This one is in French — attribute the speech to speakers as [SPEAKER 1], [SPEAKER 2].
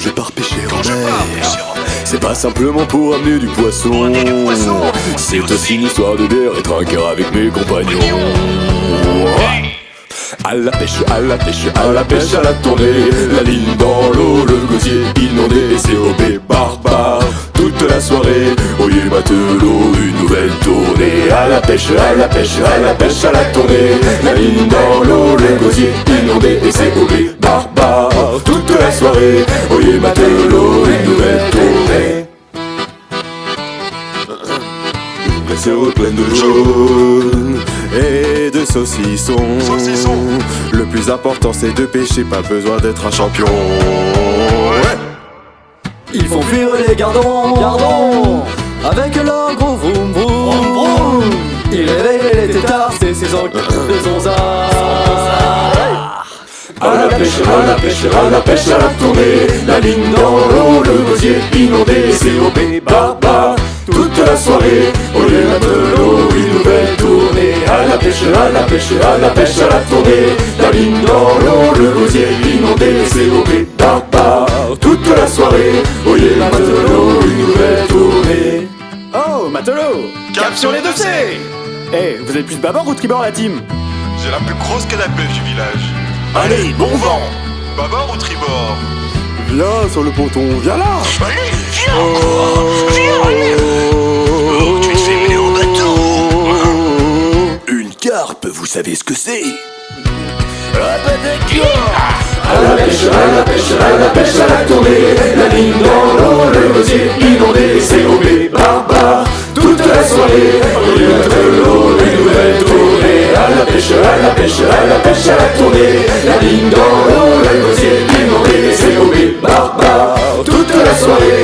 [SPEAKER 1] je pars pêcher en mer, c'est pas simplement pour amener du poisson, c'est aussi une histoire de bière et trinquer avec mes compagnons. À la pêche, à la pêche, à la pêche, à la tournée, la ligne dans l'eau, le gosier inondé, COB barbare toute la soirée. Oyez matelot, une nouvelle tournée. À la pêche, à la pêche, à la pêche, à la tournée, la ligne dans l'eau, le gosier inondé, COB barbare toute la soirée. Oyez matelot, une nouvelle tournée. La serre pleine de jaune et de saucissons. Le plus important c'est de pêcher, pas besoin d'être un champion. Ouais.
[SPEAKER 2] Ils font fuir les gardons avec leur gros vroom vroom. Ils réveillent les têtards, c'est ces angles de zonzard.
[SPEAKER 1] À la pêche, à la pêche, à la pêche, à la tournée, la ligne dans l'eau, le gosier inondé, COB barbare toute la soirée. Oh les matelots, une nouvelle tournée. À la pêche, à la pêche, à la pêche, à la tournée, la ligne dans l'eau, le gosier inondé, COB barbare toute la soirée. Oh les matelots, une nouvelle tournée.
[SPEAKER 2] Oh, matelot, cap sur les dossiers. Eh, vous êtes plus bâbord ou tribord la team?
[SPEAKER 3] J'ai la plus grosse canne à pêche du village.
[SPEAKER 1] Allez, bon vent.
[SPEAKER 3] Bâbord ou tribord?
[SPEAKER 1] Viens sur le ponton, viens là.
[SPEAKER 4] Allez, viens encore. Viens, allez. Oh, tu te fais mener au bateau.
[SPEAKER 1] Une carpe, vous savez ce que c'est?
[SPEAKER 4] Ah, bah d'accord.
[SPEAKER 1] À la pêche, à la pêche, à la pêche, à la tournée, la ligne dans l'eau, le gosier inondé, COB barbare toute la soirée. Au lieu de l'eau, une nouvelle tournée. À la pêche, à la pêche, à la pêche, à la tournée, la ligne dans l'eau, le gosier inondé, COB barbare toute la soirée.